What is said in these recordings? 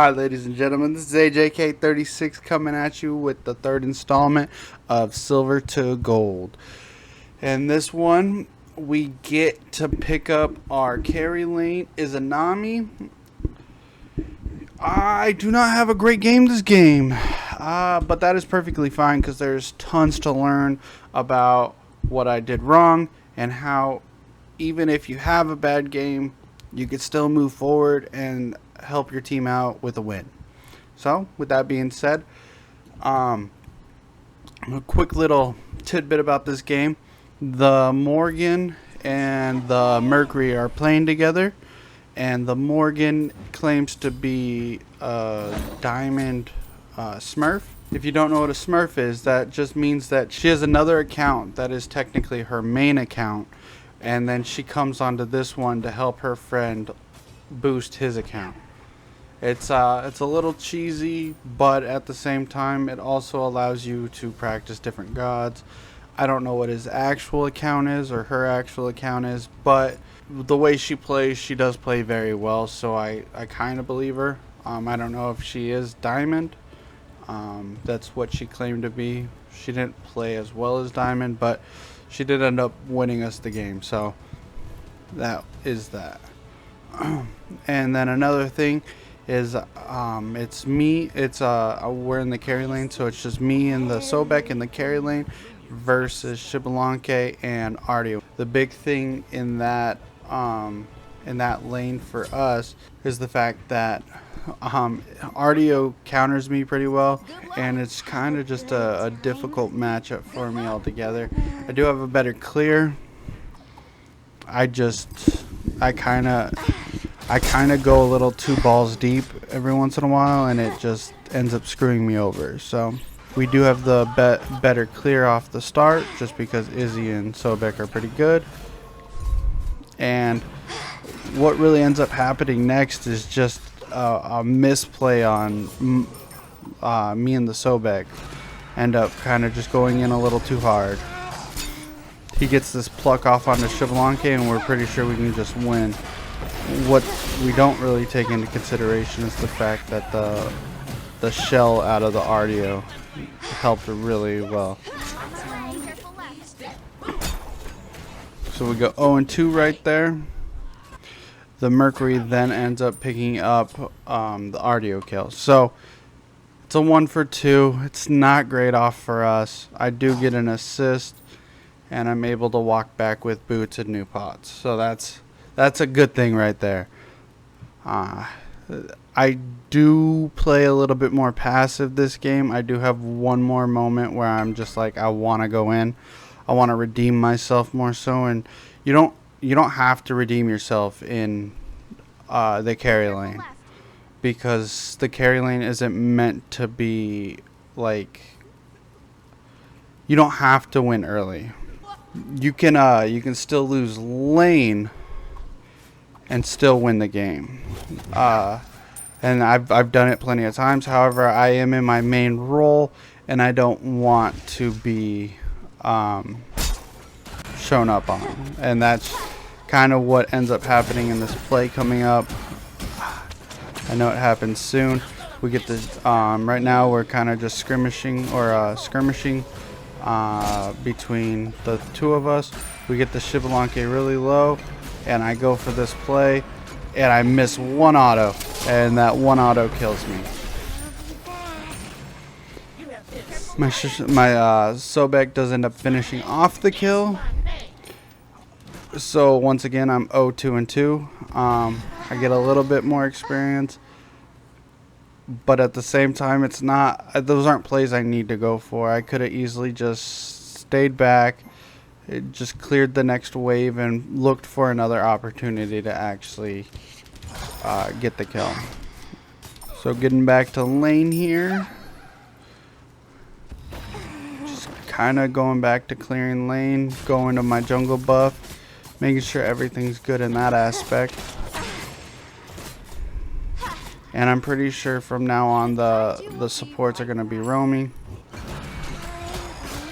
Alright, ladies and gentlemen, this is AjK36 coming at you with the third installment of Silver to Gold. And this one, we get to pick up our carry lane Izanami. I do not have a great game this game, but that is perfectly fine because there's tons to learn about what I did wrong and how even if you have a bad game, you could still move forward and help your team out with a win. So, with that being said, a quick little tidbit about this game. The Morgan and the Mercury are playing together, and the Morgan claims to be a diamond smurf. If you don't know what a smurf is, that just means that she has another account that is technically her main account, and then she comes onto this one to help her friend boost his account. It's a little cheesy, but at the same time it also allows you to practice different gods. I don't know what his actual account is or her actual account is, but the way she plays, she does play very well, so I kind of believe her. I don't know if she is diamond. That's what she claimed to be. She didn't play as well as diamond, but she did end up winning us the game, so that is that. And then another thing is it's me, we're in the carry lane, so it's just me and the Sobek in the carry lane versus Shibalanke and Ardio. The big thing in that lane for us is the fact that Ardio counters me pretty well, and it's kind of just a difficult matchup for me altogether. I do have a better clear. I kind of go a little two balls deep every once in a while, and it just ends up screwing me over. So we do have the better clear off the start, just because Izzy and Sobek are pretty good. And what really ends up happening next is just a misplay on me and the Sobek. End up kind of just going in a little too hard. He gets this pluck off onto Shibalanke, and we're pretty sure we can just win. What we don't really take into consideration is the fact that the shell out of the Ardio helped really well. So we go 0-2 right there. The Mercury then ends up picking up the Ardio kill. So it's a 1 for 2. It's not great off for us. I do get an assist, and I'm able to walk back with boots and new pots. So that's a good thing right there. I do play a little bit more passive this game. I do have one more moment where I'm just like, I want to go in. I want to redeem myself more so, and you don't have to redeem yourself in the carry lane, because the carry lane isn't meant to be like, you don't have to win early. You can still lose lane and still win the game. And I've done it plenty of times. However, I am in my main role, and I don't want to be shown up on. And that's kind of what ends up happening in this play coming up. I know it happens soon. We get this right now. We're kind of just skirmishing between the two of us. We get the Shibalanke really low, and I go for this play, and I miss one auto, and that one auto kills me. My Sobek does end up finishing off the kill. So once again, I'm 0-2-2. I get a little bit more experience, but at the same time, it's not. Those aren't plays I need to go for. I could have easily just stayed back. It just cleared the next wave and looked for another opportunity to actually get the kill. So getting back to lane here. Just kind of going back to clearing lane, going to my jungle buff, making sure everything's good in that aspect. And I'm pretty sure from now on the supports are going to be roaming.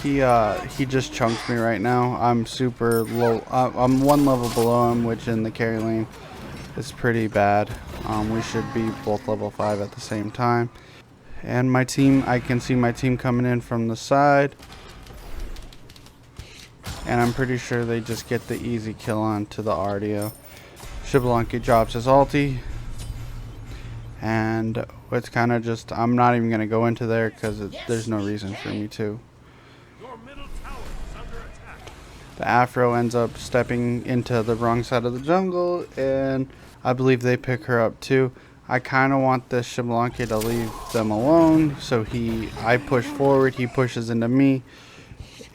He just chunked me right now. I'm super low. I'm one level below him, which in the carry lane is pretty bad. We should be both level 5 at the same time. And my team, I can see my team coming in from the side. And I'm pretty sure they just get the easy kill onto the RDO. Xbalanque drops his ulti. And it's kind of just, I'm not even going to go into there because there's no reason for me to. The Afro ends up stepping into the wrong side of the jungle, and I believe they pick her up too. I kind of want this Xbalanque to leave them alone, so I push forward, he pushes into me,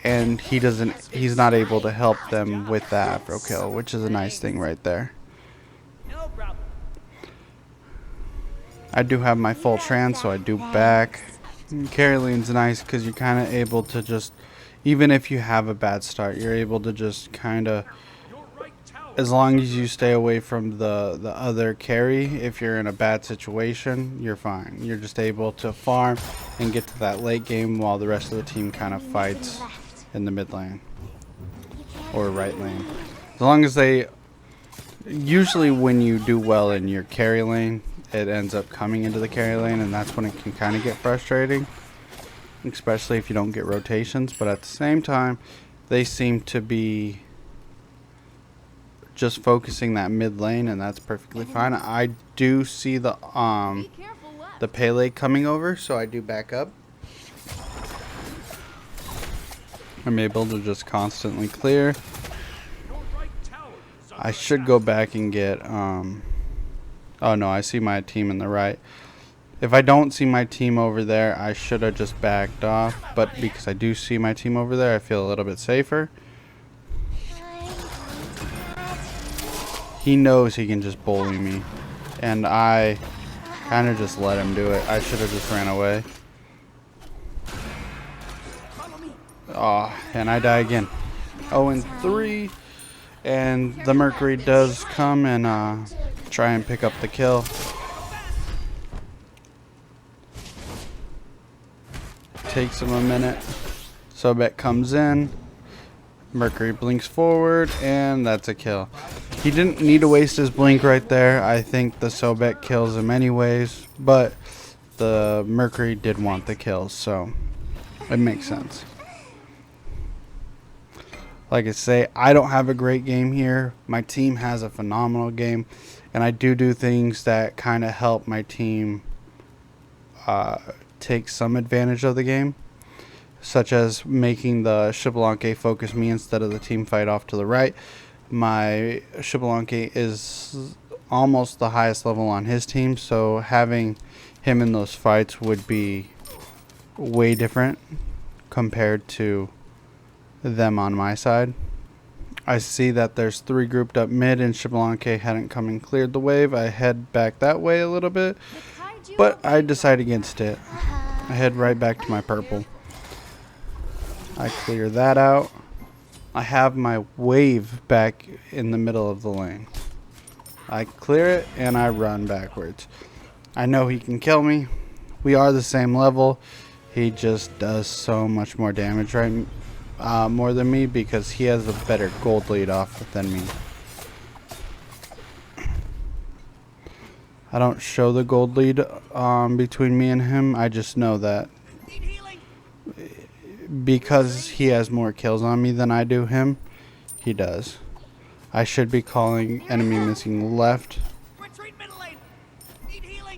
and he's not able to help them with the Afro kill, which is a nice thing right there. I do have my full trance, so I do back. Carry lane's nice because you're kind of able to just, even if you have a bad start, you're able to just kind of, as long as you stay away from the other carry, if you're in a bad situation, you're fine. You're just able to farm and get to that late game while the rest of the team kind of fights in the mid lane or right lane. As long as usually when you do well in your carry lane, it ends up coming into the carry lane, and that's when it can kind of get frustrating, especially if you don't get rotations. But at the same time, they seem to be just focusing that mid lane, and that's perfectly fine. I do see the Pele coming over, so I do back up. I'm able to just constantly clear. I should go back and get oh no, I see my team in the right. If I don't see my team over there, I should have just backed off. But because I do see my team over there, I feel a little bit safer. He knows he can just bully me. And I kind of just let him do it. I should have just ran away. Oh, and I die again. 0-3. And the Mercury does come and try and pick up the kill. Takes him a minute. Sobek comes in. Mercury blinks forward, and that's a kill. He didn't need to waste his blink right there. I think the Sobek kills him anyways, but the Mercury did want the kill, so it makes sense. Like I say, I don't have a great game here. My team has a phenomenal game, and I do things that kind of help my team take some advantage of the game, such as making the Xbalanque focus me instead of the team fight off to the right. My Xbalanque is almost the highest level on his team, so having him in those fights would be way different compared to them on my side. I see that there's 3 grouped up mid, and Xbalanque hadn't come and cleared the wave. I head back that way a little bit, but I decide against it. I head right back to my purple. I clear that out. I have my wave back in the middle of the lane. I clear it and I run backwards. I know he can kill me. We are the same level. He just does so much more damage more than me because he has a better gold lead off than me. I don't show the gold lead between me and him. I just know that because he has more kills on me than I do him, he does. I should be calling enemy missing left.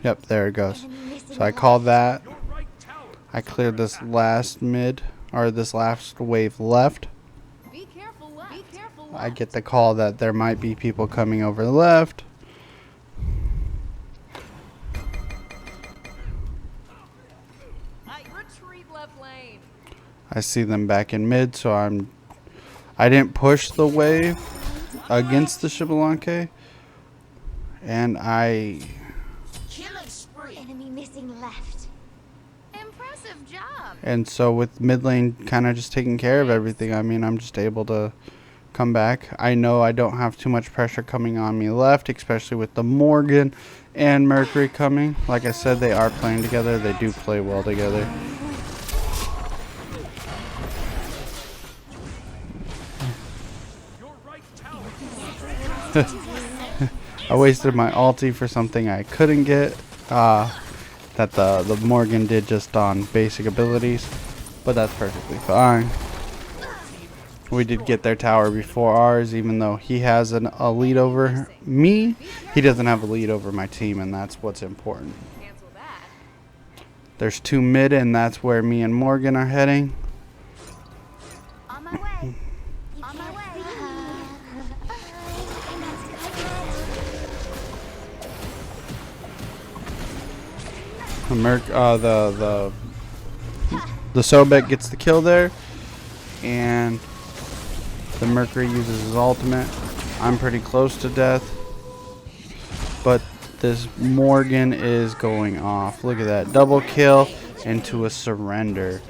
Yep, there it goes. So I call that. I cleared this last mid, or this last wave left. I get the call that there might be people coming over the left. I see them back in mid, so I didn't push the wave against the Xbalanque, and enemy missing left. Impressive job. And so with mid lane kind of just taking care of everything, I mean, I'm just able to come back. I know I don't have too much pressure coming on me left, especially with the Morgan and Mercury coming. Like I said, they are playing together. They do play well together. I wasted my ulti for something I couldn't get. That the Morgan did just on basic abilities, but that's perfectly fine. We did get their tower before ours, even though he has a lead over me. He doesn't have a lead over my team, and that's what's important. There's 2 mid, and that's where me and Morgan are heading. On my way. On my way. The Sobek gets the kill there, and the Mercury uses his ultimate. I'm pretty close to death, but this Morgan is going off. Look at that, double kill into a surrender.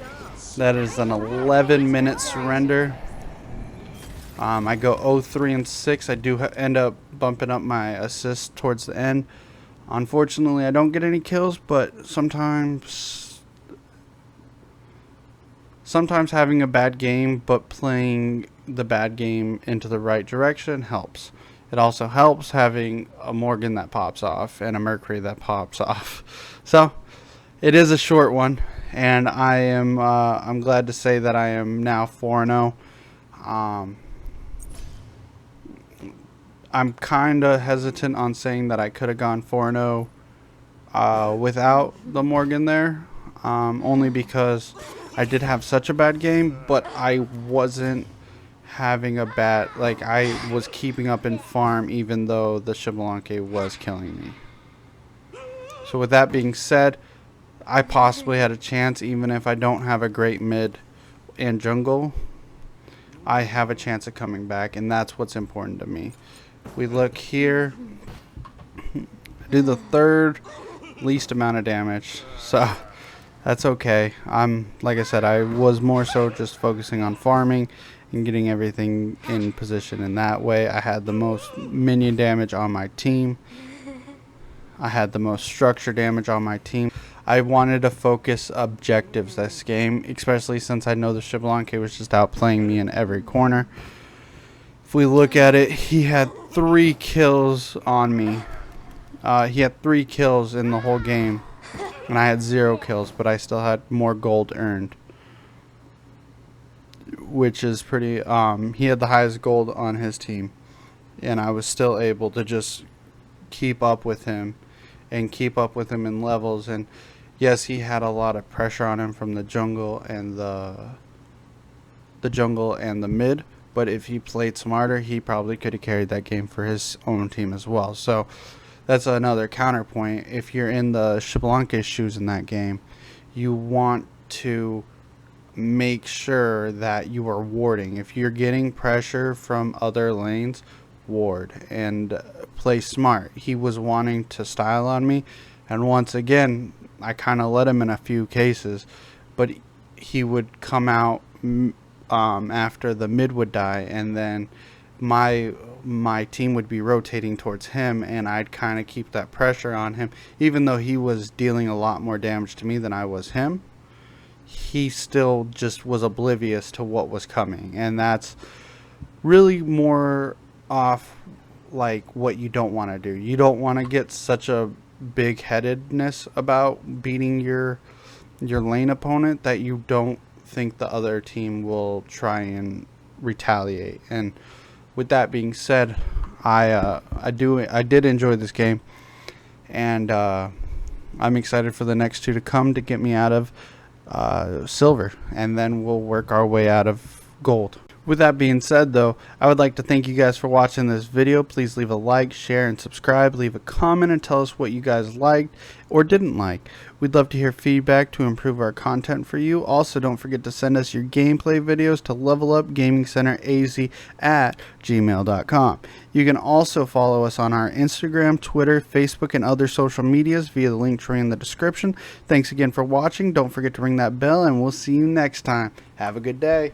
That is an 11-minute surrender. I go 0-3 and 6. I do end up bumping up my assist towards the end. Unfortunately, I don't get any kills, but sometimes having a bad game but playing the bad game into the right direction helps. It also helps having a Morgan that pops off and a Mercury that pops off. So it is a short one, and I'm glad to say that I am now 4-0. I'm kind of hesitant on saying that I could have gone 4-0 without the Morgan there, only because I did have such a bad game, but I wasn't having a bad, like, I was keeping up in farm even though the Xbalanque was killing me. So with that being said, I possibly had a chance. Even if I don't have a great mid and jungle, I have a chance of coming back, and that's what's important to me. We look here, I do the 3rd least amount of damage, so that's okay. Like I said, I was more so just focusing on farming and getting everything in position in that way. I had the most minion damage on my team. I had the most structure damage on my team. I wanted to focus objectives this game, especially since I know the Xbalanque was just outplaying me in every corner. If we look at it, he had 3 kills on me. He had 3 kills in the whole game, and I had 0 kills, but I still had more gold earned, which is pretty. He had the highest gold on his team, and I was still able to just keep up with him and keep up with him in levels. And yes, he had a lot of pressure on him from the jungle and the mid. But if he played smarter, he probably could have carried that game for his own team as well. So that's another counterpoint. If you're in the Xbalanque's shoes in that game, you want to make sure that you are warding. If you're getting pressure from other lanes, ward and play smart. He was wanting to style on me, and once again, I kind of let him in a few cases, but he would come out after the mid would die, and then my team would be rotating towards him, and I'd kind of keep that pressure on him. Even though he was dealing a lot more damage to me than I was him, he still just was oblivious to what was coming, and that's really more off like what you don't want to do. You don't want to get such a big-headedness about beating your lane opponent that you don't think the other team will try and retaliate. And with that being said, I did enjoy this game, and I'm excited for the next 2 to come to get me out of silver, and then we'll work our way out of gold. With that being said, though, I would like to thank you guys for watching this video. Please leave a like, share, and subscribe. Leave a comment and tell us what you guys liked or didn't like. We'd love to hear feedback to improve our content for you. Also, don't forget to send us your gameplay videos to levelupgamingcenteraz at gmail.com. You can also follow us on our Instagram, Twitter, Facebook, and other social medias via the link tree in the description. Thanks again for watching. Don't forget to ring that bell, and we'll see you next time. Have a good day.